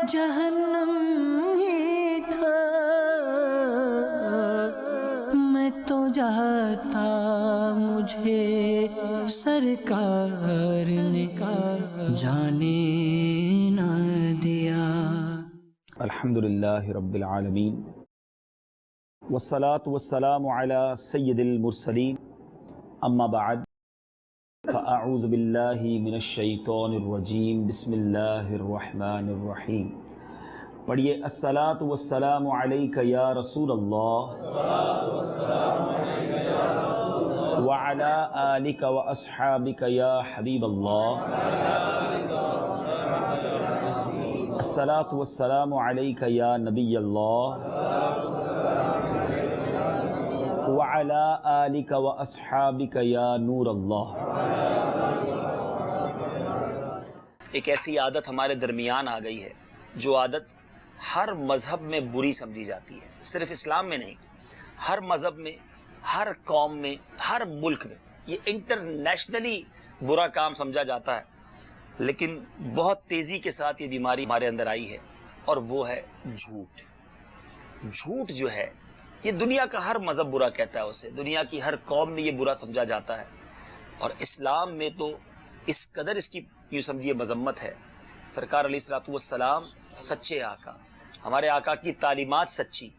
جہنم ہی تھا، میں تو جاتا مجھے سرکار نے جانے نہ دیا۔ الحمدللہ رب العالمین والصلاة والسلام علی سید المرسلین، اما بعد فاعوذ باللہ من الشیطان الرجیم، بسم اللہ الرحمن الرحیم۔ پڑھیے الصلاۃ والسلام علیک یا رسول اللہ وعلی آلک واصحابک یا حبیب اللہ، الصلاۃ والسلام علیک یا نبی اللہ وعلی آلک واصحابک یا نور اللہ۔ ایک ایسی عادت ہمارے درمیان آ گئی ہے جو عادت ہر مذہب میں بری سمجھی جاتی ہے، صرف اسلام میں نہیں، ہر مذہب میں، ہر قوم میں، ہر ملک میں یہ انٹرنیشنلی برا کام سمجھا جاتا ہے، لیکن بہت تیزی کے ساتھ یہ بیماری ہمارے اندر آئی ہے، اور وہ ہے جھوٹ۔ جھوٹ جو ہے یہ دنیا کا ہر مذہب برا کہتا ہے اسے، دنیا کی ہر قوم میں یہ برا سمجھا جاتا ہے، اور اسلام میں تو اس قدر اس کی یوں سمجھیے مذمت ہے۔ سرکار علیہ الصلوۃ والسلام سچے آقا، ہمارے آقا کی تعلیمات سچی،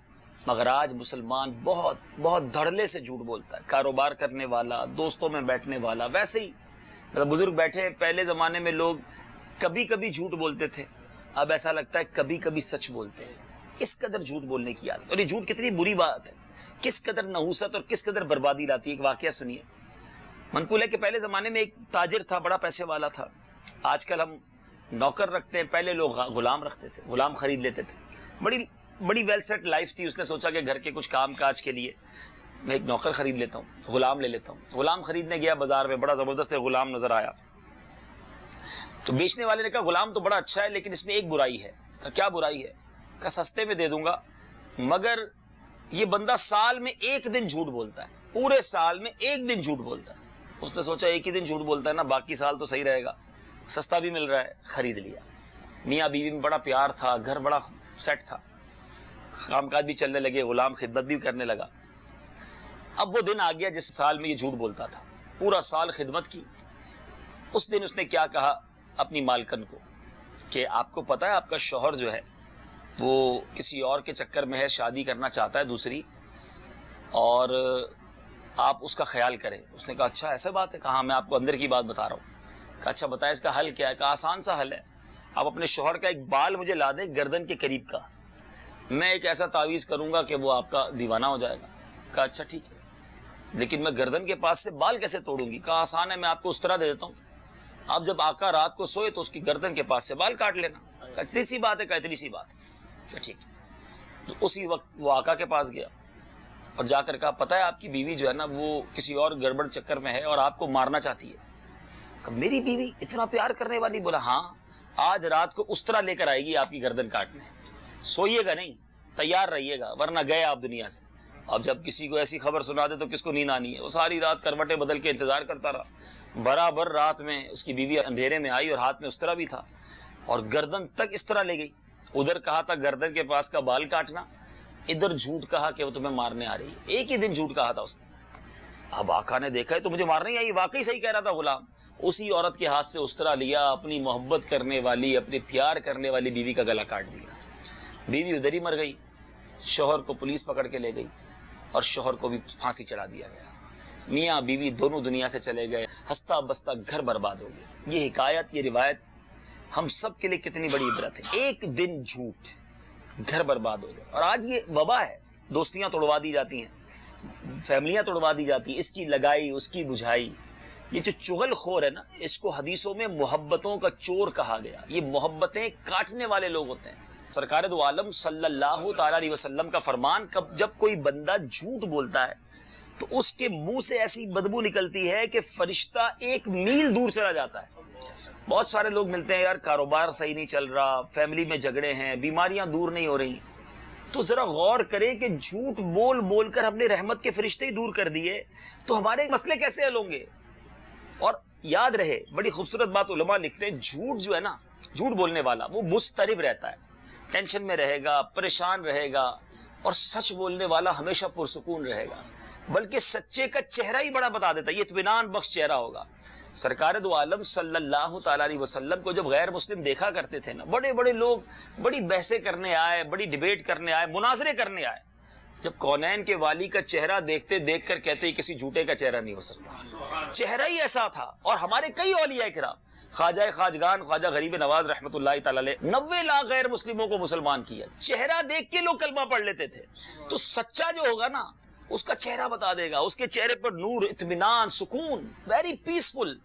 مگر آج مسلمان بہت بہت دھڑلے سے جھوٹ بولتا ہے، کاروبار کرنے والا، دوستوں میں بیٹھنے والا، ویسے ہی بزرگ بیٹھے، پہلے زمانے میں لوگ کبھی کبھی جھوٹ بولتے تھے، اب ایسا لگتا ہے کبھی کبھی سچ بولتے ہیں۔ اس قدر جھوٹ بولنے کی عادت، اور یہ جھوٹ کتنی بری بات ہے، کس قدر نحوست اور کس قدر بربادی لاتی ہے۔ ایک واقعہ سنیے، منقول ہے کہ پہلے زمانے میں ایک تاجر تھا، بڑا پیسے والا تھا۔ آج کل ہم نوکر رکھتے ہیں، پہلے لوگ غلام رکھتے تھے، غلام خرید لیتے تھے۔ بڑی ویل سیٹ لائف تھی، اس نے سوچا کہ گھر کے کچھ کام کاج کے لیے میں ایک نوکر خرید لیتا ہوں، غلام لے لیتا ہوں۔ غلام خریدنے گیا بازار میں، بڑا زبردست غلام نظر آیا، تو بیچنے والے نے کہا غلام تو بڑا اچھا ہے لیکن اس میں ایک برائی ہے۔ کہا کیا برائی ہے؟ کہا سستے میں دے دوں گا مگر یہ بندہ سال میں ایک دن جھوٹ بولتا ہے، پورے سال میں ایک دن جھوٹ بولتا ہے۔ اس نے سوچا ایک ہی دن جھوٹ بولتا ہے نا، باقی سال تو صحیح رہے گا، سستا بھی مل رہا ہے، خرید لیا۔ میاں بیوی میں بڑا پیار تھا، گھر بڑا سیٹ تھا، کام کاج بھی چلنے لگے، غلام خدمت بھی کرنے لگا۔ اب وہ دن آ گیا جس سال میں یہ جھوٹ بولتا تھا، پورا سال خدمت کی۔ اس دن اس نے کیا کہا اپنی مالکن کو کہ آپ کو پتا ہے آپ کا شوہر جو ہے وہ کسی اور کے چکر میں ہے، شادی کرنا چاہتا ہے دوسری، اور آپ اس کا خیال کریں۔ اس نے کہا اچھا ایسا بات ہے؟ کہا ہاں میں آپ کو اندر کی بات بتا رہا ہوں۔ کہا اچھا بتائیں اس کا حل کیا ہے؟ کہا آسان سا حل ہے، آپ اپنے شوہر کا ایک بال مجھے لا دیں گردن کے قریب کا، میں ایک ایسا تعویذ کروں گا کہ وہ آپ کا دیوانہ ہو جائے گا۔ کہا اچھا ٹھیک ہے، لیکن میں گردن کے پاس سے بال کیسے توڑوں گی؟ کہا آسان ہے، میں آپ کو اس طرح دے دیتا ہوں، آپ جب آقا رات کو سوئے تو اس کی گردن کے پاس سے بال کاٹ لینا۔ کہا اتنی سی بات ہے؟ کہا اتنی سی بات ہے۔ کہا ٹھیک ہے۔ تو اسی وقت وہ آقا کے پاس گیا اور جا کر کہا پتہ ہے آپ کی بیوی جو ہے نا وہ کسی اور گڑبڑ چکر میں ہے اور آپ کو مارنا چاہتی ہے۔ کہا میری بیوی اتنا پیار کرنے والی؟ بولا ہاں، آج رات کو اس طرح لے کر آئے گی آپ کی گردن کاٹنے، سوئیے گا نہیں، تیار رہیے گا ورنہ گئے آپ دنیا سے۔ اب جب کسی کو ایسی خبر سنا دے تو کس کو نیند آنی ہے؟ وہ ساری رات کروٹیں بدل کے انتظار کرتا رہا۔ برابر رات میں اس کی بیوی اندھیرے میں آئی اور ہاتھ میں اس طرح بھی تھا اور گردن تک اس طرح لے گئی۔ ادھر کہا تھا گردن کے پاس کا بال کاٹنا، ادھر جھوٹ کہا کہ وہ تمہیں مارنے آ رہی ہے۔ ایک ہی دن جھوٹ کہا تھا اس نے۔ اب آقا نے دیکھا ہے تو مجھے مارنے ہی آئی، واقعی صحیح کہہ رہا تھا غلام۔ اسی عورت کے ہاتھ سے اس طرح لیا، اپنی محبت کرنے والی، اپنے پیار کرنے والی بیوی کا گلا کاٹ دیا۔ بیوی ادھر ہی مر گئی، شوہر کو پولیس پکڑ کے لے گئی اور شوہر کو بھی پھانسی چڑھا دیا گیا۔ میاں بیوی دونوں دنیا سے چلے گئے، ہنستا بستا گھر برباد ہو گیا۔ یہ حکایت، یہ روایت ہم سب کے لیے کتنی بڑی عبرت ہے۔ ایک دن جھوٹ، گھر برباد ہو گیا۔ اور آج یہ وبا ہے، دوستیاں توڑوا دی جاتی ہیں، فیملیاں توڑوا دی جاتی ہیں، اس کی لگائی اس کی بجھائی۔ یہ جو چغل خور ہے نا، اس کو حدیثوں میں محبتوں کا چور کہا گیا۔ یہ محبتیں کاٹنے والے لوگ ہوتے ہیں۔ سرکار دو عالم صلی اللہ تعالی علیہ وسلم کا فرمان، جب کوئی بندہ جھوٹ بولتا ہے تو اس کے منہ سے ایسی بدبو نکلتی ہے کہ فرشتہ 1 میل دور چلا جاتا ہے۔ بہت سارے لوگ ملتے ہیں، یار کاروبار صحیح نہیں چل رہا، فیملی میں جھگڑے ہیں، بیماریاں دور نہیں ہو رہی، تو ذرا غور کریں کہ جھوٹ بول بول کر ہم نے رحمت کے فرشتے ہی دور کر دیے تو ہمارے مسئلے کیسے حل ہوں گے؟ اور یاد رہے، بڑی خوبصورت بات علماء لکھتے ہیں، جھوٹ جو ہے نا، جھوٹ بولنے والا وہ مضطرب رہتا ہے، ٹینشن میں رہے گا، پریشان رہے گا، اور سچ بولنے والا ہمیشہ پرسکون رہے گا، بلکہ سچے کا چہرہ ہی بڑا بتا دیتا ہے، یہ اطمینان بخش چہرہ ہوگا۔ سرکار دو عالم صلی اللہ تعالیٰ علیہ وسلم کو جب غیر مسلم دیکھا کرتے تھے نا، بڑے بڑے لوگ بڑی بحثیں کرنے آئے، بڑی ڈیبیٹ کرنے آئے، مناظرے کرنے آئے، جب کونین کے والی کا چہرہ دیکھتے دیکھ کر کہتے ہی کسی جھوٹے کا چہرہ نہیں ہو سکتا، چہرہ ہی ایسا تھا۔ اور ہمارے کئی اولیاء کرام، خواجہ خواجگان خواجہ غریب نواز رحمۃ اللہ تعالی علیہ 90 لاکھ غیر مسلموں کو مسلمان کیا، چہرہ دیکھ کے لوگ کلمہ پڑھ لیتے تھے۔ تو سچا جو ہوگا نا، اس کا چہرہ بتا دے گا، اس کے چہرے پر نور، اطمینان، سکون، ویری پیسفل۔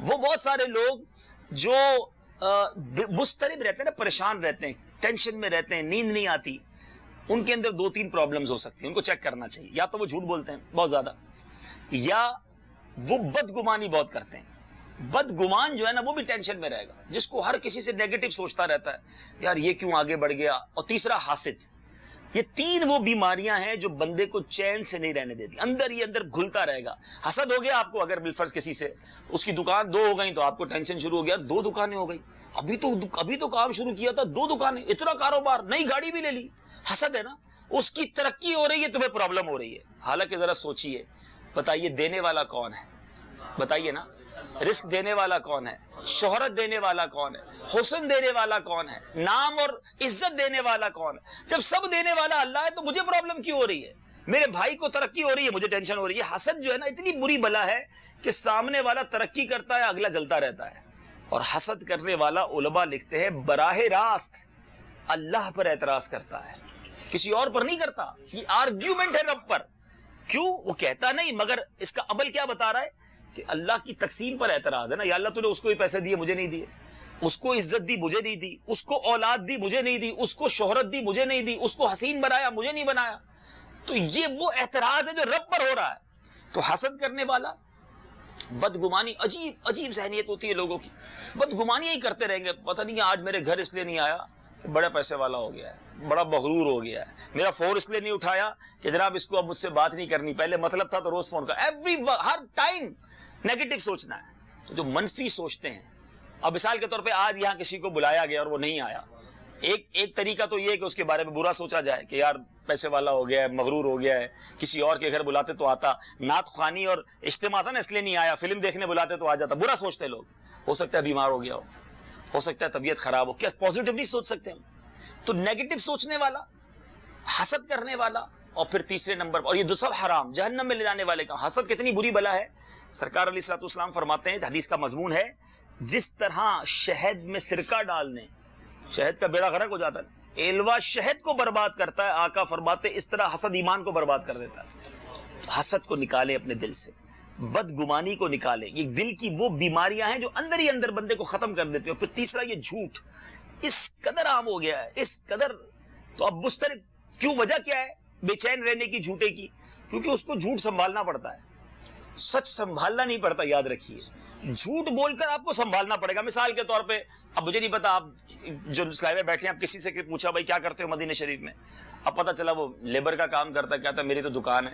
وہ بہت سارے لوگ جو مضطرب رہتے ہیں نا، پریشان رہتے ہیں، ٹینشن میں رہتے ہیں، نیند نہیں آتی، ان کے اندر 2-3 پرابلمز ہو سکتی ہیں، ان کو چیک کرنا چاہیے۔ یا تو وہ جھوٹ بولتے ہیں بہت زیادہ، یا وہ بدگمانی بہت کرتے ہیں۔ بدگمان جو ہے نا، وہ بھی ٹینشن میں رہے گا، جس کو ہر کسی سے نیگیٹو سوچتا رہتا ہے، یار یہ کیوں آگے بڑھ گیا۔ اور تیسرا حاسد۔ یہ 3 وہ بیماریاں ہیں جو بندے کو چین سے نہیں رہنے دیتی، اندر ہی اندر گھلتا رہے گا۔ حسد ہو گیا آپ کو، اگر بالفرض کسی سے اس کی دکان 2 ہو گئی تو آپ کو ٹینشن شروع ہو گیا، 2 دکانیں ہو گئی، ابھی تو کام شروع کیا تھا، 2 دکانیں، اتنا کاروبار، نئی گاڑی بھی لے لی۔ حسد ہے نا، اس کی ترقی ہو رہی ہے، تمہیں پرابلم ہو رہی ہے۔ حالانکہ ذرا سوچئے، بتائیے دینے والا کون ہے؟ بتائیے نا، رزق دینے والا کون ہے؟ شہرت دینے والا کون ہے؟ حسن دینے والا کون ہے؟ نام اور عزت دینے والا کون ہے؟ جب سب دینے والا اللہ ہے تو مجھے پرابلم کیوں ہو رہی ہے؟ میرے بھائی کو ترقی ہو رہی ہے، مجھے ٹینشن ہو رہی ہے۔ حسد جو ہے نا، اتنی بری بلا ہے کہ سامنے والا ترقی کرتا ہے، اگلا جلتا رہتا ہے۔ اور حسد کرنے والا علماء لکھتے ہیں براہ راست اللہ پر اعتراض کرتا ہے، کسی اور پر نہیں کرتا۔ یہ آرگیومنٹ ہے رب پر۔ کیوں؟ وہ کہتا نہیں، مگر اس کا عمل کیا بتا رہا ہے کہ اللہ کی تقسیم پر اعتراض ہے نا۔ یا اللہ تو نے اس کو ہی پیسے دیے، مجھے نہیں دیے، اس کو عزت دی، مجھے نہیں دی، اس کو اولاد دی، مجھے نہیں دی، اس کو شہرت دی، مجھے نہیں دی، اس کو حسین بنایا، مجھے نہیں بنایا۔ تو یہ وہ اعتراض ہے جو رب پر ہو رہا ہے۔ تو حسد کرنے والا، بدگمانی، عجیب عجیب ذہنیت ہوتی ہے لوگوں کی، بدگمانی ہی کرتے رہیں گے۔ پتہ نہیں آج میرے گھر اس لیے نہیں آیا کہ بڑا پیسے والا ہو گیا ہے، بڑا مغرور ہو گیا ہے، میرا فون اس لیے نہیں اٹھایا کہ جناب اس کو اب مجھ سے بات نہیں کرنی، پہلے مطلب تھا تو روز فون کا۔ ہر ٹائم نیگیٹو سوچنا ہے۔ تو جو منفی سوچتے ہیں، اب مثال کے طور پہ آج یہاں کسی کو بلایا گیا اور وہ نہیں آیا، ایک طریقہ تو یہ ہے کہ اس کے بارے میں برا سوچا جائے کہ یار پیسے والا ہو گیا ہے، مغرور ہو گیا ہے، کسی اور کے گھر بلاتے تو آتا، نعت خوانی اور اجتماع تھا نا اس لیے نہیں آیا، فلم دیکھنے بلاتے تو آ جاتا۔ برا سوچتے لوگ، ہو سکتا ہے بیمار ہو گیا ہو سکتا ہے طبیعت خراب ہو، کیا پازیٹیو نہیں سوچ سکتے ہم؟ تو نیگیٹو سوچنے والا، حسد کرنے والا، اور پھر تیسرے نمبر پر، اور یہ 2 سب حرام، جہنم میں لے جانے والے کا۔ حسد کتنی بری بلا ہے، سرکار علیہ الصلوۃ والسلام فرماتے ہیں، حدیث کا مضمون ہے، جس طرح شہد میں سرکہ ڈال دیں شہد کا بیڑا غرق ہو جاتا ہے، ایلوا شہد کو برباد کرتا ہے، آقا فرماتے اس طرح حسد ایمان کو برباد کر دیتا ہے۔ حسد کو نکالیں اپنے دل سے، بدگمانی کو نکالیں، یہ دل کی وہ بیماریاں ہیں جو اندر ہی اندر بندے کو ختم کر دیتے ہیں۔ اور پھر تیسرا، یہ جھوٹ اس قدر عام ہو گیا ہے، اس قدر، تو اب مضطرب کیوں، وجہ کیا ہے بے چین رہنے کی جھوٹے کی؟ کیونکہ اس کو جھوٹ سنبھالنا پڑتا ہے، سچ سنبھالنا نہیں پڑتا۔ یاد رکھیے، جھوٹ بول کر آپ کو سنبھالنا پڑے گا۔ مثال کے طور پہ، اب مجھے نہیں پتا آپ جو سلائے میں بیٹھے ہیں، آپ کسی سے پوچھا بھائی کیا کرتے ہو مدینہ شریف میں، اب پتہ چلا وہ لیبر کا کام کرتا ہے، کہتا ہے میری تو دکان ہے۔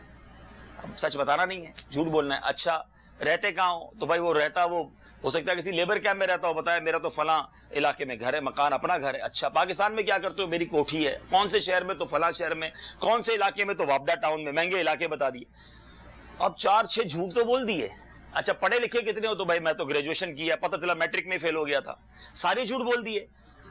اب سچ بتانا نہیں ہے، جھوٹ بولنا ہے۔ اچھا رہتے کہاں ہو؟ تو بھائی وہ رہتا، وہ ہو سکتا ہے کسی لیبر کیمپ میں رہتا ہو، بتایا میرا تو فلاں علاقے میں گھر ہے، مکان اپنا گھر ہے۔ اچھا پاکستان میں کیا کرتے ہو؟ میری کوٹھی ہے۔ کون سے شہر میں؟ تو فلاں شہر میں۔ کون سے علاقے میں؟ تو وابڈا ٹاؤن میں، مہنگے علاقے بتا دیے۔ اب 4-6 جھوٹ تو بول دیے۔ اچھا پڑھے لکھے کتنے ہو؟ تو بھائی میں تو گریجویشن کیا، پتہ چلا میٹرک میں فیل ہو گیا تھا۔ سارے جھوٹ بول دیے۔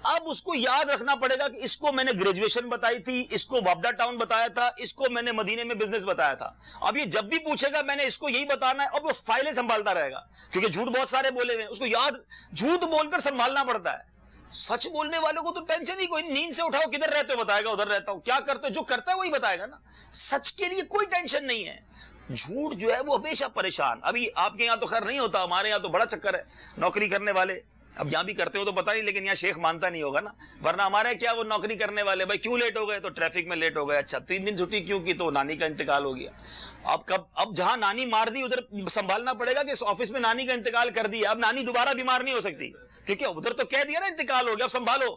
اب اس کو یاد رکھنا پڑے گا کہ اس کو میں نے گریجویشن بتائی تھی، اس کو وابڈا ٹاؤن بتایا تھا، اس کو میں نے مدینے میں بزنس بتایا تھا۔ اب یہ جب بھی پوچھے گا میں نے اس کو یہی بتانا ہے، اب وہ فائلیں سنبھالتا رہے گا، کیونکہ جھوٹ بہت سارے بولے ہوئے ہیں، اس کو یاد جھوٹ بول کر سنبھالنا پڑتا ہے۔ سچ بولنے والوں کو تو ٹینشن ہی کوئی نہیں، نیند سے اٹھاؤ کدھر رہتے ہو بتائے گا، ادھر رہتا ہوں، کیا کرتے ہو، جو کرتا ہے وہی بتائے گا نا۔ سچ کے لیے کوئی ٹینشن نہیں ہے۔ جھوٹ جو ہے وہ ہمیشہ پریشان۔ ابھی آپ کے یہاں تو خیر نہیں ہوتا، ہمارے یہاں تو بڑا چکر ہے، نوکری کرنے والے، اب یہاں بھی کرتے ہو تو پتہ نہیں، لیکن یہاں شیخ مانتا نہیں ہوگا نا، ورنہ ہمارے کیا وہ نوکری کرنے والے، بھائی کیوں لیٹ ہو گئے؟ تو ٹریفک میں لیٹ ہو گئے۔ اچھا 3 دن چھٹی کیوں کی؟ تو نانی کا انتقال ہو گیا۔ اب جہاں نانی مار دی ادھر سنبھالنا پڑے گا کہ اس آفس میں نانی کا انتقال کر دیا، اب نانی دوبارہ بیمار نہیں ہو سکتی، کیونکہ ادھر تو کہہ دیا نا انتقال ہو گیا، اب سنبھالو۔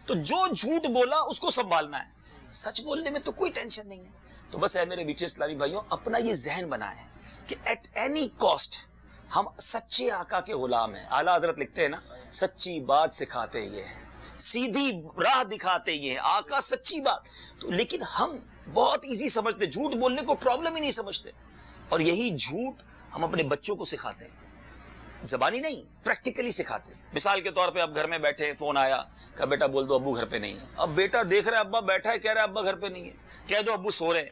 تو جو جھوٹ بولا اس کو سنبھالنا ہے، سچ بولنے میں تو کوئی ٹینشن نہیں ہے۔ تو بس ہے میرے میٹھے اسلامی بھائیوں، اپنا یہ ذہن بنائیں کہ ایٹ اینی کاسٹ ہم سچے آقا کے غلام ہیں۔ اعلیٰ حضرت لکھتے ہیں نا، سچی بات سکھاتے یہ ہیں، سیدھی راہ دکھاتے یہ ہیں آقا، سچی بات. تو لیکن ہم بہت ایزی سمجھتے، جھوٹ بولنے کو پرابلم ہی نہیں سمجھتے، اور یہی جھوٹ ہم اپنے بچوں کو سکھاتے ہیں، زبانی نہیں پریکٹیکلی سکھاتے ہیں. مثال کے طور پہ اب گھر میں بیٹھے، فون آیا کہ بیٹا بول دو ابو گھر پہ نہیں ہے. اب بیٹا دیکھ رہا ہے ابا بیٹھا ہے، کہہ رہا ہے ابا گھر پہ نہیں ہے، کہہ دو ابو سو رہے ہیں.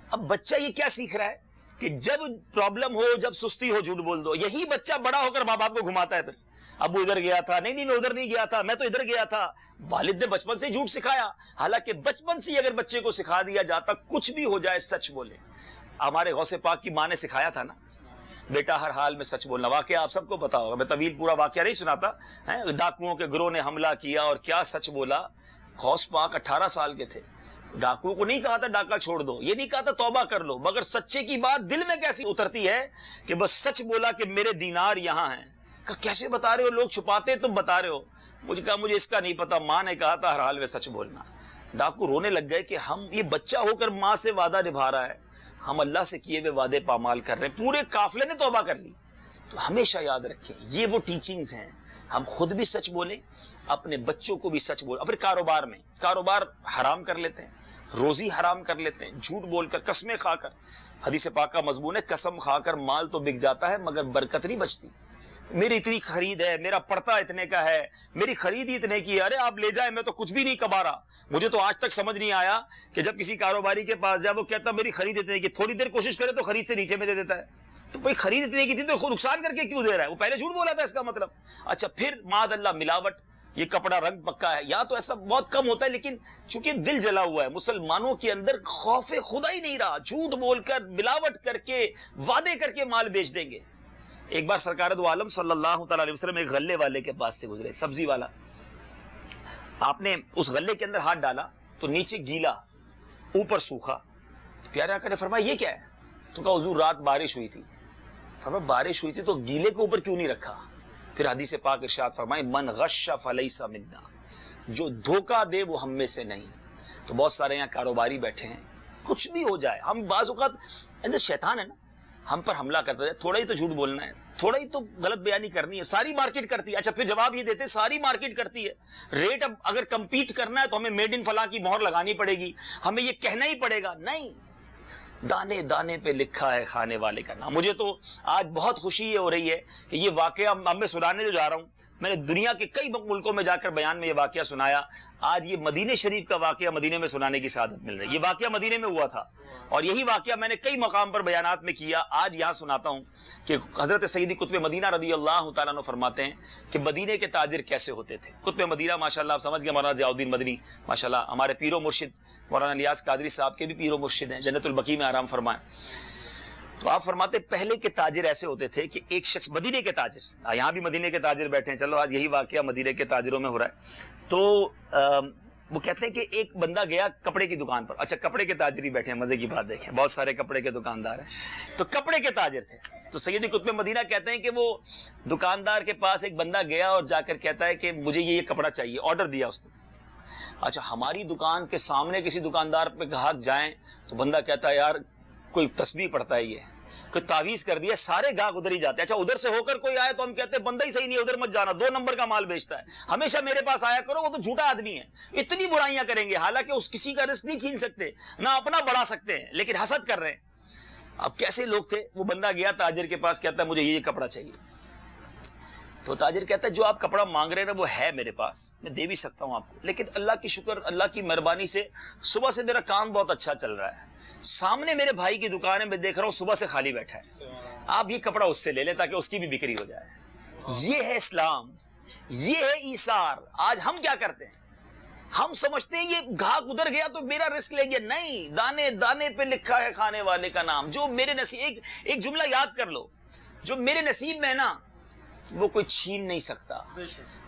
اب بچہ یہ کیا سیکھ رہا ہے کہ جب پرابلم ہو، جب سستی ہو، جھوٹ بول دو. یہی بچہ بڑا ہو کر ماں باپ کو گھماتا ہے، پھر ابو ادھر گیا تھا، نہیں میں ادھر نہیں گیا تھا، میں تو ادھر گیا تھا. والد نے بچپن سے جھوٹ سکھایا. حالانکہ بچپن سے اگر بچے کو سکھا دیا جاتا کچھ بھی ہو جائے سچ بولے. ہمارے غوث پاک کی ماں نے سکھایا تھا نا، بیٹا ہر حال میں سچ بولنا. واقعہ آپ سب کو پتا ہوگا، میں طویل پورا واقعہ نہیں سناتا. ڈاکوؤں کے گروہ نے حملہ کیا اور کیا سچ بولا. غوث پاک 18 سال کے تھے. ڈاکو کو نہیں کہا تھا ڈاکہ چھوڑ دو، یہ نہیں کہا تھا توبہ کر لو، مگر سچے کی بات دل میں کیسی اترتی ہے کہ بس سچ بولا کہ میرے دینار یہاں ہیں. کہا کیسے بتا رہے ہو، لوگ چھپاتے تم بتا رہے ہو. مجھے کہا مجھے اس کا نہیں پتا، ماں نے کہا تھا ہر حال میں سچ بولنا. ڈاکو رونے لگ گئے کہ ہم یہ بچہ ہو کر ماں سے وعدہ نبھا رہا ہے، ہم اللہ سے کیے ہوئے وعدے پامال کر رہے ہیں. پورے قافلے نے توبہ کر لی. تو ہمیشہ یاد رکھیں یہ وہ ٹیچنگز ہیں، ہم خود بھی سچ بولیں، اپنے بچوں کو بھی سچ بولیں. اپنے کاروبار حرام کر لیتے ہیں، روزی حرام کر لیتے ہیں، جھوٹ بول کر، قسمیں کھا کر. حدیث پاک کا مضمون ہے قسم کھا کر مال تو بک جاتا ہے مگر برکت نہیں بچتی. میری اتنی خرید ہے، میرا پڑتا اتنے کا ہے، میری خرید ہی اتنے کی ہے، ارے آپ لے جائیں میں تو کچھ بھی نہیں کما رہا. مجھے تو آج تک سمجھ نہیں آیا کہ جب کسی کاروباری کے پاس جائے وہ کہتا میری خرید اتنے کی، تھوڑی دیر کوشش کرے تو خرید سے نیچے میں دے دیتا ہے. تو کوئی خرید اتنے کی تھی تو خود نقصان کر کے کیوں دے رہا ہے؟ وہ پہلے جھوٹ بولا تھا اس کا مطلب. اچھا پھر معاذ اللہ ملاوٹ، یہ کپڑا رنگ پکا ہے، یا تو ایسا بہت کم ہوتا ہے لیکن چونکہ دل جلا ہوا ہے، مسلمانوں کے اندر خوف خدا ہی نہیں رہا، جھوٹ بول کر ملاوٹ کر کے وعدے کر کے مال بیچ دیں گے. ایک بار سرکار دو عالم صلی اللہ تعالی علیہ وسلم ایک غلے والے کے پاس سے گزرے، سبزی والا. آپ نے اس غلے کے اندر ہاتھ ڈالا تو نیچے گیلا اوپر سوکھا. تو پیارے آقا نے فرمایا یہ کیا ہے؟ تو کہا حضور رات بارش ہوئی تھی. فرمایا بارش ہوئی تھی تو گیلے کے اوپر کیوں نہیں رکھا؟ پھر حدیث پاک ارشاد فرمائے من غش فلیس منا، جو دھوکہ دے وہ ہم میں سے نہیں. تو بہت سارے یہاں کاروباری بیٹھے ہیں، کچھ بھی ہو جائے، ہم بعض اوقات اندر شیطان ہے نا، ہم پر حملہ کرتا ہے، تھوڑا ہی تو جھوٹ بولنا ہے، تھوڑا ہی تو غلط بیانی کرنی ہے، ساری مارکیٹ کرتی ہے. اچھا پھر جواب یہ دیتے ساری مارکیٹ کرتی ہے، ریٹ اب اگر کمپیٹ کرنا ہے تو ہمیں میڈ ان فلاں کی مہر لگانی پڑے گی، ہمیں یہ کہنا ہی پڑے گا. نہیں، دانے دانے پہ لکھا ہے کھانے والے کا نام. مجھے تو آج بہت خوشی یہ ہو رہی ہے کہ یہ واقعہ اب میں سنانے جو جا رہا ہوں، میں نے دنیا کے کئی ملکوں میں جا کر بیان میں یہ واقعہ سنایا. آج یہ مدینے شریف کا واقعہ مدینے میں سنانے کی سعادت مل رہی ہے. یہ واقعہ مدینے میں ہوا تھا اور یہی واقعہ میں نے کئی مقام پر بیانات میں کیا. آج یہاں سناتا ہوں کہ حضرت سیدی قطب مدینہ رضی اللہ تعالیٰ عنہ فرماتے ہیں کہ مدینے کے تاجر کیسے ہوتے تھے. قطب مدینہ ماشاءاللہ آپ سمجھ گئے، مولانا ضیاء الدین مدنی ماشاءاللہ ہمارے پیر و مرشد مولانا الیاس قادری صاحب کے بھی پیر و مرشد ہیں، جنت البقیع میں آرام فرمائیں. تو آپ فرماتے پہلے کے تاجر ایسے ہوتے تھے کہ ایک شخص، مدینے کے تاجر، یہاں بھی مدینے کے تاجر بیٹھے ہیں، چلو آج یہی واقعہ مدینے کے تاجروں میں ہو رہا ہے. تو وہ کہتے ہیں کہ ایک بندہ گیا کپڑے کی دکان پر. اچھا کپڑے کے تاجر ہی بیٹھے ہیں، مزے کی بات دیکھیں، بہت سارے کپڑے کے دکاندار ہیں. تو کپڑے کے تاجر تھے. تو سیدی قطب مدینہ کہتے ہیں کہ وہ دکاندار کے پاس ایک بندہ گیا اور جا کر کہتا ہے کہ مجھے یہ کپڑا چاہیے، آرڈر دیا اس نے. اچھا ہماری دکان کے سامنے کسی دکاندار پہ گاہک جائیں تو بندہ کہتا ہے یار کوئی تسبیح پڑھتا ہے، یہ کوئی تعویذ کر دیا، سارے گاہک ادھر ہی جاتے ہیں. اچھا ادھر سے ہو کر کوئی آئے تو ہم کہتے ہیں بندہ ہی صحیح نہیں ہے، ادھر مت جانا، 2 نمبر کا مال بیچتا ہے، ہمیشہ میرے پاس آیا کرو، وہ تو جھوٹا آدمی ہے. اتنی برائیاں کریں گے، حالانکہ اس کسی کا رزق نہیں چھین سکتے، نہ اپنا بڑھا سکتے ہیں، لیکن حسد کر رہے ہیں. اب کیسے لوگ تھے؟ وہ بندہ گیا تاجر کے پاس، کہتا ہے مجھے یہ کپڑا چاہیے. تو تاجر کہتا ہے جو آپ کپڑا مانگ رہے ہیں نا وہ ہے میرے پاس، میں دے بھی سکتا ہوں آپ کو، لیکن اللہ کی شکر، اللہ کی مہربانی سے صبح سے میرا کام بہت اچھا چل رہا ہے، سامنے میرے بھائی کی دکان ہے، میں دیکھ رہا ہوں صبح سے خالی بیٹھا ہے، آپ یہ کپڑا اس سے لے لیں تاکہ اس کی بھی بکری ہو جائے. یہ ہے اسلام، یہ ہے ایثار. آج ہم کیا کرتے ہیں؟ ہم سمجھتے ہیں یہ گاہک ادھر گیا تو میرا رزق لے گیا. نہیں، دانے دانے پہ لکھا ہے کھانے والے کا نام. جو میرے نصیب، ایک جملہ یاد کر لو، جو میرے نصیب میں ہے نا وہ کوئی چھین نہیں سکتا،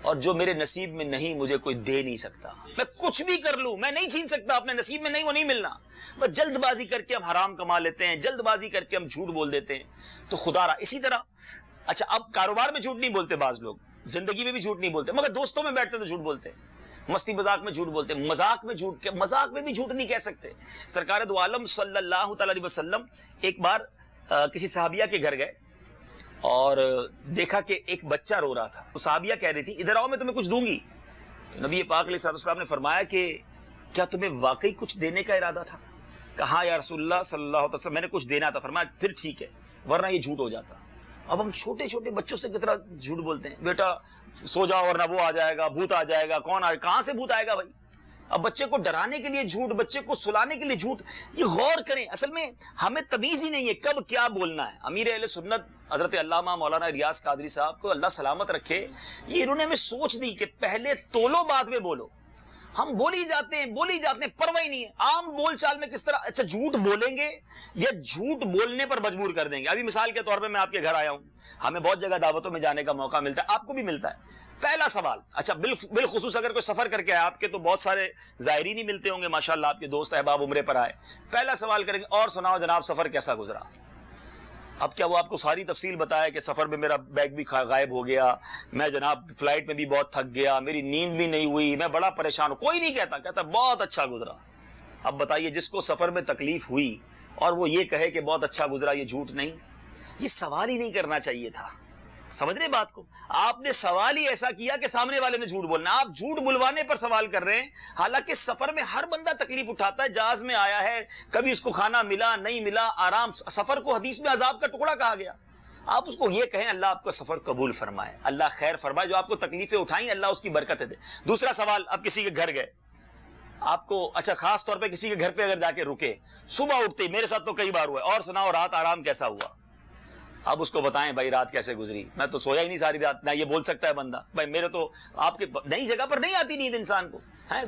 اور جو میرے نصیب میں نہیں مجھے کوئی دے نہیں سکتا. میں کچھ بھی کر لوں میں نہیں چھین سکتا، اپنے نصیب میں نہیں، وہ نہیں ملنا. بس جلد بازی کر کے ہم حرام کما لیتے ہیں، جلد بازی کر کے ہم جھوٹ بول دیتے ہیں. تو خدا را اسی طرح. اچھا اب کاروبار میں جھوٹ نہیں بولتے بعض لوگ، زندگی میں بھی جھوٹ نہیں بولتے، مگر دوستوں میں بیٹھتے تو جھوٹ بولتے، مستی مذاق میں جھوٹ بولتے، مذاق میں جھوٹ، مذاق میں بھی جھوٹ نہیں کہہ سکتے. سرکار دو عالم صلی اللہ تعالی علیہ وسلم ایک بار کسی صحابیہ کے گھر گئے اور دیکھا کہ ایک بچہ رو رہا تھا. صحابیہ کہہ رہی تھی ادھر آؤ میں تمہیں کچھ دوں گی. تو نبی پاک علیہ الصلوۃ والسلام نے فرمایا کہ کیا تمہیں واقعی کچھ دینے کا ارادہ تھا؟ کہا یا رسول اللہ صلی اللہ علیہ وسلم میں نے کچھ دینا تھا. فرمایا پھر ٹھیک ہے ورنہ یہ جھوٹ ہو جاتا. اب ہم چھوٹے چھوٹے بچوں سے کتنا جھوٹ بولتے ہیں, بیٹا سو جاؤ ورنہ وہ آ جائے گا, بھوت آ جائے گا, کہاں سے بھوت آئے گا بھائی؟ اب بچے کو ڈرانے کے لیے جھوٹ, بچے کو سلانے کے لیے جھوٹ. یہ غور کریں, اصل میں ہمیں تمیز ہی نہیں ہے کب کیا بولنا ہے. امیر اہل سنت حضرت علامہ مولانا ریاض قادری صاحب کو اللہ سلامت رکھے, یہ انہوں نے ہمیں سوچ دی کہ پہلے تولو بعد میں بولو. ہم بولی جاتے ہیں پرواہ نہیں ہے. عام بول چال میں کس طرح اچھا جھوٹ بولیں گے یا جھوٹ بولنے پر مجبور کر دیں گے. ابھی مثال کے طور پہ میں آپ کے گھر آیا ہوں, ہمیں بہت جگہ دعوتوں میں جانے کا موقع ملتا ہے, آپ کو بھی ملتا ہے. پہلا سوال, اچھا بالخصوص اگر کوئی سفر کر کے آئے, آپ کے تو بہت سارے زائرین ہی ملتے ہوں گے ماشاءاللہ, آپ کے دوست احباب عمرے پر آئے, پہلا سوال کریں گے اور سناؤ جناب سفر کیسا گزرا. اب کیا وہ آپ کو ساری تفصیل بتایا کہ سفر میں میرا بیگ بھی غائب ہو گیا, میں جناب فلائٹ میں بھی بہت تھک گیا, میری نیند بھی نہیں ہوئی, میں بڑا پریشان ہوں. کوئی نہیں کہتا بہت اچھا گزرا. اب بتائیے جس کو سفر میں تکلیف ہوئی اور وہ یہ کہے کہ بہت اچھا گزرا, یہ جھوٹ نہیں؟ یہ سوال ہی نہیں کرنا چاہیے تھا. سمجھ رہے بات کو؟ آپ نے سوال ہی ایسا کیا کہ سامنے والے نے جھوٹ بولنا. آپ جھوٹ بلوانے پر سوال کر رہے ہیں, حالانکہ سفر میں ہر بندہ تکلیف اٹھاتا ہے. جہاز میں آیا ہے, کبھی اس کو کھانا ملا نہیں ملا, آرام. سفر کو حدیث میں عذاب کا ٹکڑا کہا گیا. آپ اس کو یہ کہیں اللہ آپ کا سفر قبول فرمائے, اللہ خیر فرمائے, جو آپ کو تکلیفیں اٹھائیں اللہ اس کی برکت دے. دوسرا سوال, اب کسی کے گھر گئے, آپ کو اچھا خاص طور پہ کسی کے گھر پہ اگر جا کے رکے, صبح اٹھتے ہی, میرے ساتھ تو کئی بار ہوا ہے, اور سناؤ رات آرام کیسا ہوا. اب اس کو بتائیں بھائی رات کیسے گزری, میں تو سویا ہی نہیں ساری رات. نہ یہ بول سکتا ہے بندہ بھائی میرے تو آپ کے نئی جگہ پر نہیں آتی نیند انسان کو.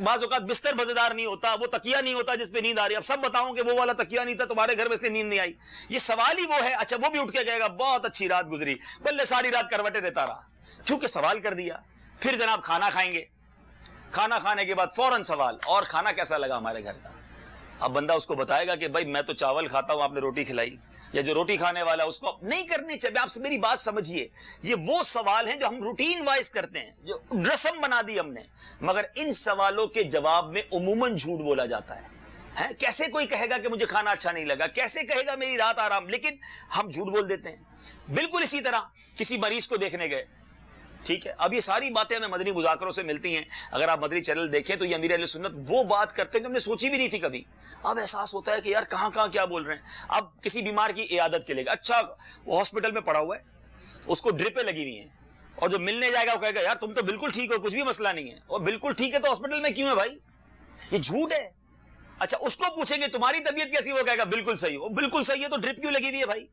بعض اوقات بستر مزیدار نہیں ہوتا, وہ تکیہ نہیں ہوتا جس پہ نیند آ رہی ہے. اب سب بتاؤں کہ وہ والا تکیہ نہیں تھا تمہارے گھر میں اس لیے نیند نہیں آئی. یہ سوال ہی وہ ہے. اچھا وہ بھی اٹھ کے کہے گا بہت اچھی رات گزری, بلے ساری رات کروٹیں دیتا رہا, کیونکہ سوال کر دیا. پھر جناب کھانا کھائیں گے, کھانا کھانے کے بعد فوراً سوال, اور کھانا کیسا لگا ہمارے گھر کا. اب بندہ اس کو بتائے گا کہ بھائی میں تو چاول کھاتا ہوں, آپ نے روٹی کھلائی. یا جو روٹی کھانے والا اس کو نہیں کرنی چاہیے. آپ سے میری بات سمجھیے, یہ وہ سوال ہیں جو ہم روٹین وائز کرتے ہیں, جو رسم بنا دی ہم نے. مگر ان سوالوں کے جواب میں عموماً جھوٹ بولا جاتا ہے. کیسے کوئی کہے گا کہ مجھے کھانا اچھا نہیں لگا, کیسے کہے گا میری رات آرام, لیکن ہم جھوٹ بول دیتے ہیں. بالکل اسی طرح کسی مریض کو دیکھنے گئے, ٹھیک ہے, اب یہ ساری باتیں ہمیں مدنی مذاکروں سے ملتی ہیں. اگر آپ مدنی چینل دیکھیں تو یہ امیر اہل سنت وہ بات کرتے ہیں جو ہم نے سوچی بھی نہیں تھی کبھی. اب احساس ہوتا ہے کہ یار کہاں کیا بول رہے ہیں. اب کسی بیمار کی عیادت کے لیے, اچھا وہ ہاسپٹل میں پڑا ہوا ہے, اس کو ڈرپیں لگی ہوئی ہیں, اور جو ملنے جائے گا وہ کہے گا یار تم تو بالکل ٹھیک ہو, کچھ بھی مسئلہ نہیں ہے. اور بالکل ٹھیک ہے تو ہاسپٹل میں کیوں ہے بھائی؟ یہ جھوٹ ہے. اچھا اس کو پوچھیں گے تمہاری طبیعت کیسی, وہ کہے گا بالکل صحیح ہو. بالکل صحیح ہے تو ڈرپ کیوں لگی ہوئی ہے بھائی؟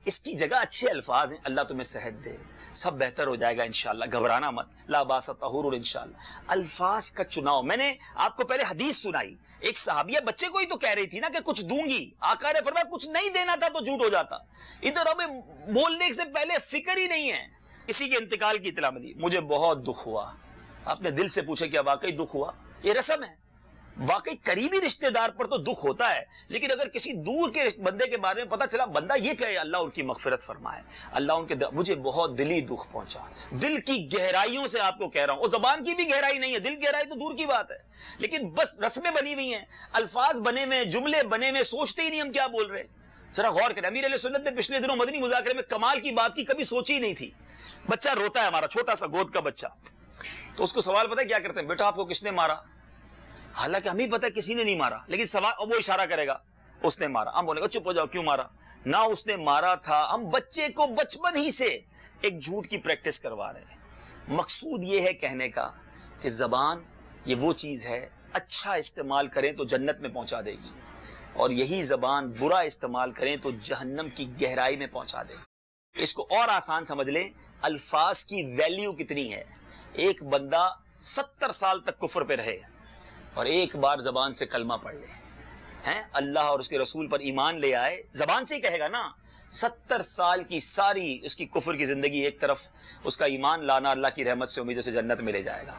اس کی جگہ اچھے الفاظ ہیں, اللہ تمہیں صحت دے, سب بہتر ہو جائے گا انشاءاللہ, گھبرانا مت, لا باس طہور انشاءاللہ. الفاظ کا چناؤ. میں نے آپ کو پہلے حدیث سنائی, ایک صحابیہ بچے کو ہی تو کہہ رہی تھی نا کہ کچھ دوں گی, آقا نے فرمایا کچھ نہیں دینا تھا تو جھوٹ ہو جاتا. ادھر ہمیں بولنے سے پہلے فکر ہی نہیں ہے. کسی کے انتقال کی اطلاع ملی, مجھے بہت دکھ ہوا. آپ نے دل سے پوچھا کیا واقعی دکھ ہوا؟ یہ رسم ہے. واقعی قریبی رشتہ دار پر تو دکھ ہوتا ہے, لیکن اگر کسی دور کے بندے کے بارے میں پتا چلا, بندہ یہ کہے اللہ ان کی مغفرت فرمائے, اللہ ان کے مجھے بہت دلی دکھ پہنچا, دل کی گہرائیوں سے آپ کو کہہ رہا ہوں. اور زبان کی بھی گہرائی نہیں ہے, دل گہرائی تو دور کی بات ہے, لیکن بس رسمیں بنی ہوئی ہیں, الفاظ بنے میں, جملے بنے میں, سوچتے ہی نہیں ہم کیا بول رہے ہیں. ذرا غور کریں. امیر علیہ سنت نے پچھلے دنوں مدنی مذاکرے میں کمال کی بات کی, کبھی سوچی نہیں تھی. بچہ روتا ہے ہمارا, چھوٹا سا گود کا بچہ, تو اس کو سوال پتہ ہے کیا کرتے ہیں, بیٹا آپ کو کس نے مارا؟ حالانکہ ہمیں پتہ ہے کسی نے نہیں مارا, لیکن سوال وہ اشارہ کرے گا اس نے مارا. ہم بولیں گے چپ ہو جاؤ, کیوں مارا؟ نہ اس نے مارا تھا. ہم بچے کو بچپن ہی سے ایک جھوٹ کی پریکٹس کروا رہے ہیں. مقصود یہ ہے کہنے کا کہ زبان یہ وہ چیز ہے, اچھا استعمال کریں تو جنت میں پہنچا دے گی, اور یہی زبان برا استعمال کریں تو جہنم کی گہرائی میں پہنچا دے گی. اس کو اور آسان سمجھ لیں, الفاظ کی ویلیو کتنی ہے. ایک بندہ 70 سال تک کفر پہ رہے اور ایک بار زبان سے کلمہ پڑھ لے, اللہ اور اس کے رسول پر ایمان لے آئے, زبان سے ہی کہے گا نا, 70 سال کی ساری اس کی کفر کی زندگی ایک طرف, اس کا ایمان لانا اللہ کی رحمت سے امیدوں سے جنت میں لے جائے گا.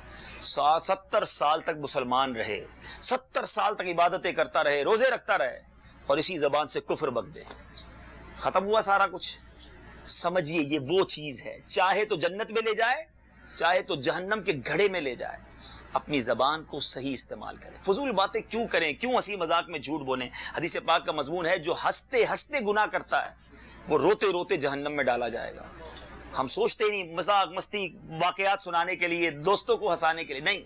70 سال تک مسلمان رہے, 70 سال تک عبادتیں کرتا رہے, روزے رکھتا رہے, اور اسی زبان سے کفر بک دے, ختم ہوا سارا کچھ. سمجھیے یہ وہ چیز ہے, چاہے تو جنت میں لے جائے, چاہے تو جہنم کے گھڑے میں لے جائے. اپنی زبان کو صحیح استعمال کریں. فضول باتیں کیوں کریں, کیوں ہنسی مذاق میں جھوٹ بولیں. حدیث پاک کا مضمون ہے جو ہنستے ہنستے گناہ کرتا ہے وہ روتے روتے جہنم میں ڈالا جائے گا. ہم سوچتے ہی نہیں مذاق مستی واقعات سنانے کے لیے، دوستوں کو ہنسانے کے لیے، نہیں.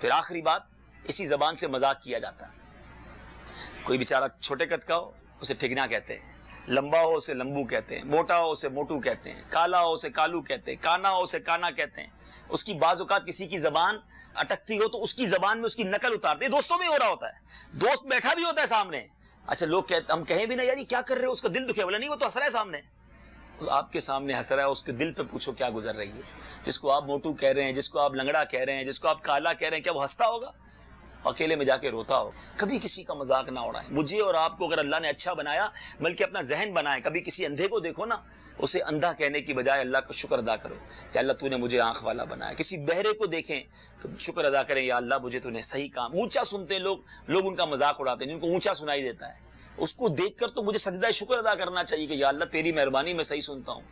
پھر آخری بات، اسی زبان سے مذاق کیا جاتا ہے. کوئی بیچارہ چھوٹے قد کا ہو اسے ٹھگنا کہتے ہیں، لمبا ہو اسے لمبو کہتے ہیں، موٹا ہو اسے موٹو کہتے ہیں، کالا ہو اسے کالو کہتے ہیں، کانا ہو اسے کانا کہتے ہیں. اس کی بعض اوقات کسی کی زبان اٹکتی ہو تو اس کی زبان میں اس کی نقل اتارتے ہیں. دوستوں میں ہو رہا ہوتا ہے، دوست بیٹھا بھی ہوتا ہے سامنے، اچھا لوگ ہم کہیں بھی نا یار یہ کیا کر رہے ہو، اس کا دل دکھے، بولا نہیں وہ تو ہنس رہا ہے سامنے. آپ کے سامنے ہنس رہا ہے، اس کے دل پہ پوچھو کیا گزر رہی ہے. جس کو آپ موٹو کہہ رہے ہیں، جس کو آپ لنگڑا کہہ رہے ہیں، جس کو آپ کالا کہہ رہے ہیں، کیا وہ ہنستا ہوگا؟ اکیلے میں جا کے روتا ہو. کبھی کسی کا مذاق نہ اڑائیں. مجھے اور آپ کو اگر اللہ نے اچھا بنایا، بلکہ اپنا ذہن بنائے، کبھی کسی اندھے کو دیکھو نا، اسے اندھا کہنے کی بجائے اللہ کا شکر ادا کرو، یا اللہ تو نے مجھے آنکھ والا بنایا. کسی بہرے کو دیکھیں تو شکر ادا کریں، یا اللہ مجھے تو نے صحیح کام. اونچا سنتے ہیں لوگ ان کا مذاق اڑاتے ہیں، جن کو اونچا سنائی دیتا ہے، اس کو دیکھ کر تو مجھے سجدہ شکر ادا کرنا چاہیے کہ یا اللہ تیری مہربانی میں صحیح سنتا ہوں.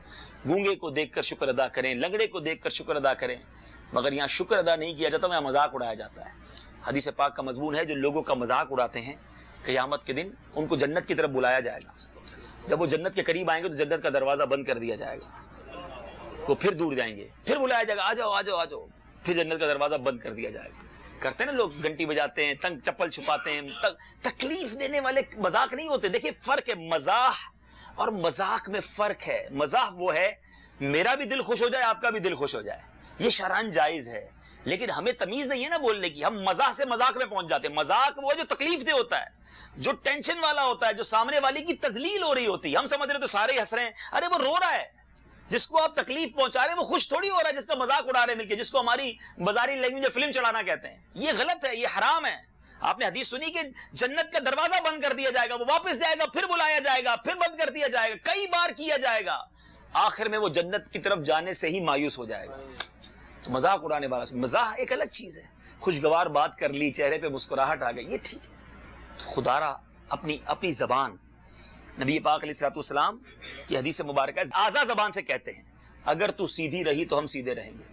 گونگے کو دیکھ کر شکر ادا کریں، لنگڑے کو دیکھ کر شکر ادا کریں. مگر یہاں شکر ادا نہیں کیا جاتا، یہاں مذاق اڑایا جاتا ہے. حدیث پاک کا مضمون ہے جو لوگوں کا مذاق اڑاتے ہیں قیامت کے دن ان کو جنت کی طرف بلایا جائے گا. جب وہ جنت کے قریب آئیں گے تو جنت کا دروازہ بند کر دیا جائے گا، وہ پھر دور جائیں گے، پھر بلایا جائے گا آ جاؤ آ جاؤ آ جاؤ، پھر جنت کا دروازہ بند کر دیا جائے گا. کرتے ہیں نا لوگ، گھنٹی بجاتے ہیں، تنگ چپل چھپاتے ہیں، تکلیف دینے والے مذاق نہیں ہوتے. دیکھیں فرق ہے، مزاح اور مذاق میں فرق ہے. مزاح وہ ہے میرا بھی دل خوش ہو جائے، آپ کا بھی دل خوش ہو جائے، یہ شرعاً جائز ہے. لیکن ہمیں تمیز نہیں ہے نا بولنے کی، ہم مزاح سے مذاق میں پہنچ جاتے ہیں. مذاق وہ جو تکلیف دہ ہوتا ہے، جو ٹینشن والا ہوتا ہے، جو سامنے والے کی تذلیل ہو رہی ہوتی ہے. ہم سمجھ رہے تو سارے ہنس رہے ہیں، ارے وہ رو رہا ہے. جس کو آپ تکلیف پہنچا رہے ہیں وہ خوش تھوڑی ہو رہا ہے جس کا مذاق اڑا رہے ہیں مل کے، جس کو ہماری بازاری لینگویج میں فلم چڑھانا کہتے ہیں. یہ غلط ہے، یہ حرام ہے. آپ نے حدیث سنی کہ جنت کا دروازہ بند کر دیا جائے گا، وہ واپس جائے گا، پھر بلایا جائے گا، پھر بند کر دیا جائے گا، کئی بار کیا جائے گا، آخر میں وہ جنت کی طرف جانے سے ہی مایوس ہو جائے گا. تو مذاق اڑانے والا، مزاح ایک الگ چیز ہے. خوشگوار بات کر لی، چہرے پہ مسکراہٹ آ گئی، یہ ٹھیک ہے. خدا را اپنی زبان، نبی پاک علیہ الصلوۃ والسلام کی حدیث مبارکہ آزا زبان سے کہتے ہیں اگر تو سیدھی رہی تو ہم سیدھے رہیں گے،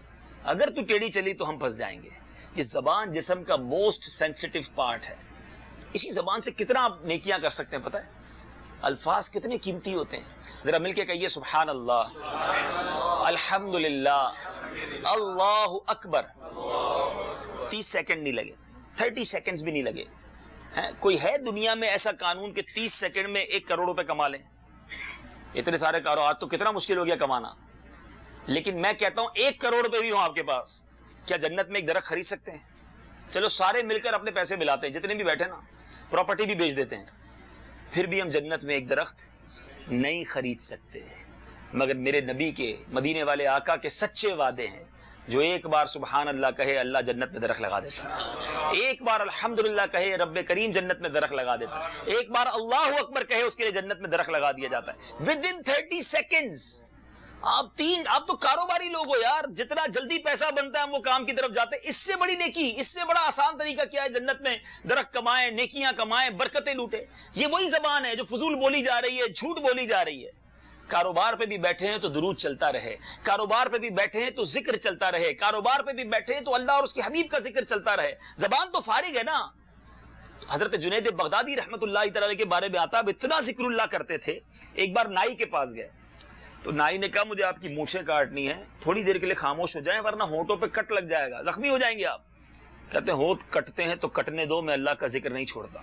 اگر تو ٹیڑھی چلی تو ہم پھنس جائیں گے. یہ زبان جسم کا موسٹ سینسیٹیو پارٹ ہے. اسی زبان سے کتنا آپ نیکیاں کر سکتے ہیں، پتہ ہے الفاظ کتنے قیمتی ہوتے ہیں. ذرا مل کے کہیے سبحان اللہ، الحمدللہ، اللہ اکبر. 30 سیکنڈ نہیں لگے، 30 سیکنڈز بھی نہیں لگے. کوئی ہے دنیا میں ایسا قانون کہ 30 سیکنڈ میں 1 کروڑ روپے کما لیں؟ اتنے سارے کاروبار تو کتنا مشکل ہو گیا کمانا. لیکن میں کہتا ہوں 1 کروڑ روپے بھی ہوں آپ کے پاس، کیا جنت میں ایک درخت خرید سکتے ہیں؟ چلو سارے مل کر اپنے پیسے ملاتے ہیں، جتنے بھی بیٹھے نا پراپرٹی بھی بیچ دیتے ہیں، پھر بھی ہم جنت میں ایک درخت نہیں خرید سکتے. مگر میرے نبی کے مدینے والے آقا کے سچے وعدے ہیں، جو ایک بار سبحان اللہ کہے اللہ جنت میں درخت لگا دیتا ہے، ایک بار الحمدللہ کہے رب کریم جنت میں درخت لگا دیتا ہے، ایک بار اللہ اکبر کہے اس کے لیے جنت میں درخت لگا دیا جاتا ہے within 30 seconds. آپ تو کاروباری لوگ ہو یار، جتنا جلدی پیسہ بنتا ہے ہم وہ کام کی طرف جاتے ہیں. اس سے بڑی نیکی، اس سے بڑا آسان طریقہ کیا ہے؟ جنت میں درخت کمائیں، نیکیاں کمائیں، برکتیں لوٹیں. یہ وہی زبان ہے جو فضول بولی جا رہی ہے، جھوٹ بولی جا رہی ہے. کاروبار پہ بھی بیٹھے ہیں تو درود چلتا رہے، کاروبار پہ بھی بیٹھے ہیں تو ذکر چلتا رہے، کاروبار پہ بھی بیٹھے ہیں تو اللہ اور اس کے حبیب کا ذکر چلتا رہے. زبان تو فارغ ہے نا. حضرت جنید بغدادی رحمت اللہ تعالی کے بارے میں آتا ہے اتنا ذکر اللہ کرتے تھے. ایک بار نائی کے پاس گئے تو نائی نے کہا مجھے آپ کی مونچھیں کاٹنی ہے، تھوڑی دیر کے لیے خاموش ہو جائیں ورنہ ہونٹوں پہ کٹ لگ جائے گا، زخمی ہو جائیں گے آپ. کہتے ہیں ہونٹ کٹتے ہیں تو کٹنے دو، میں اللہ کا ذکر نہیں چھوڑتا.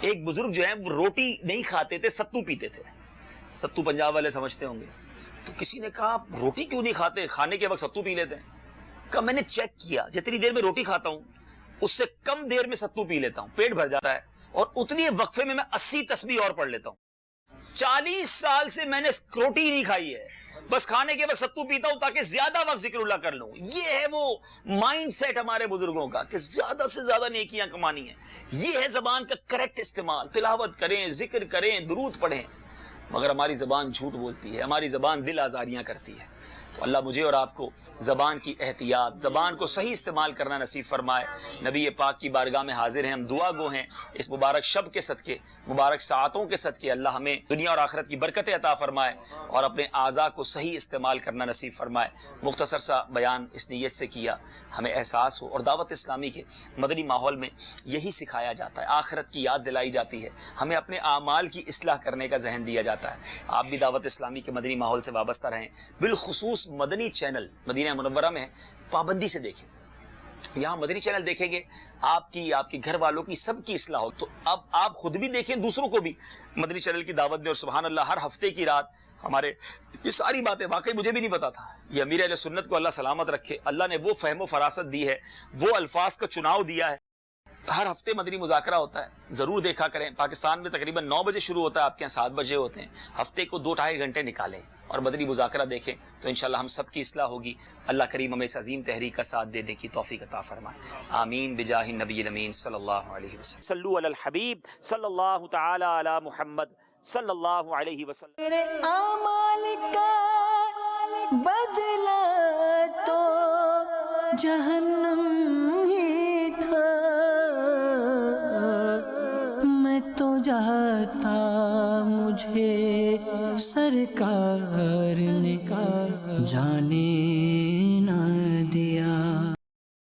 ایک بزرگ جو ہیں وہ روٹی نہیں کھاتے تھے، ستو پیتے تھے. ستو پنجاب والے سمجھتے ہوں گے. تو کسی نے کہا آپ روٹی کیوں نہیں کھاتے، کھانے کے وقت ستو پی لیتے ہیں؟ کہا میں نے چیک کیا، جتنی دیر میں روٹی کھاتا ہوں اس سے کم دیر میں ستو پی لیتا ہوں، پیٹ بھر جاتا ہے، اور اتنی وقفے میں 80 تسبیح اور پڑھ لیتا ہوں. 40 سال سے میں نے روٹی نہیں کھائی ہے، بس کھانے کے وقت ستو پیتا ہوں تاکہ زیادہ وقت ذکر اللہ کر لوں. یہ ہے وہ مائنڈ سیٹ ہمارے بزرگوں کا کہ زیادہ سے زیادہ نیکیاں کمانی ہیں. یہ ہے زبان کا کریکٹ استعمال. تلاوت کریں، ذکر کریں، درود پڑھیں. مگر ہماری زبان جھوٹ بولتی ہے، ہماری زبان دل آزاریاں کرتی ہے. تو اللہ مجھے اور آپ کو زبان کی احتیاط، زبان کو صحیح استعمال کرنا نصیب فرمائے. نبی پاک کی بارگاہ میں حاضر ہیں، ہم دعا گو ہیں اس مبارک شب کے صدقے، مبارک ساعتوں کے صدقے اللہ ہمیں دنیا اور آخرت کی برکتیں عطا فرمائے اور اپنے اعضاء کو صحیح استعمال کرنا نصیب فرمائے. مختصر سا بیان اس نیت سے کیا ہمیں احساس ہو، اور دعوت اسلامی کے مدنی ماحول میں یہی سکھایا جاتا ہے، آخرت کی یاد دلائی جاتی ہے، ہمیں اپنے اعمال کی اصلاح کرنے کا ذہن دیا جاتا ہے. جاتا ہے. آپ بھی دعوت اسلامی کے مدنی ماحول سے وابستہ رہیں, بالخصوص مدنی چینل مدینہ منورہ میں ہے, پابندی سے دیکھیں. یہاں مدنی چینل دیکھیں گے آپ کی, آپ کے گھر والوں کی, سب کی اصلاح ہو. تو اب آپ خود بھی دیکھیں, دوسروں کو بھی مدنی چینل کی دعوت دیں. اور سبحان اللہ, ہر ہفتے کی رات ہمارے یہ ساری باتیں واقعی مجھے بھی نہیں پتا تھا. یہ امیر اہل سنت کو اللہ سلامت رکھے, اللہ نے وہ فہم و فراست دی ہے, وہ الفاظ کا چناؤ دیا ہے. ہر ہفتے مدنی مذاکرہ ہوتا ہے, ضرور دیکھا کریں. پاکستان میں تقریباً 9 بجے شروع ہوتا ہے, آپ کے یہاں 7 بجے ہوتے ہیں. ہفتے کو 2-2.5 گھنٹے نکالیں اور مدنی مذاکرہ دیکھیں, تو انشاءاللہ ہم سب کی اصلاح ہوگی. اللہ کریم ہمیں اس عظیم تحریک کا ساتھ دینے کی توفیق عطا فرمائے. آمین بجاہ النبی الامین صلی اللہ علیہ وسلم. صلو علی الحبیب صلی اللہ تعالی علی محمد صلی اللہ علیہ وسلم. میرے اعمال کا بدلہ تو جہنم ہی تھا, میں تو جاتا مجھے سرکار نے جانے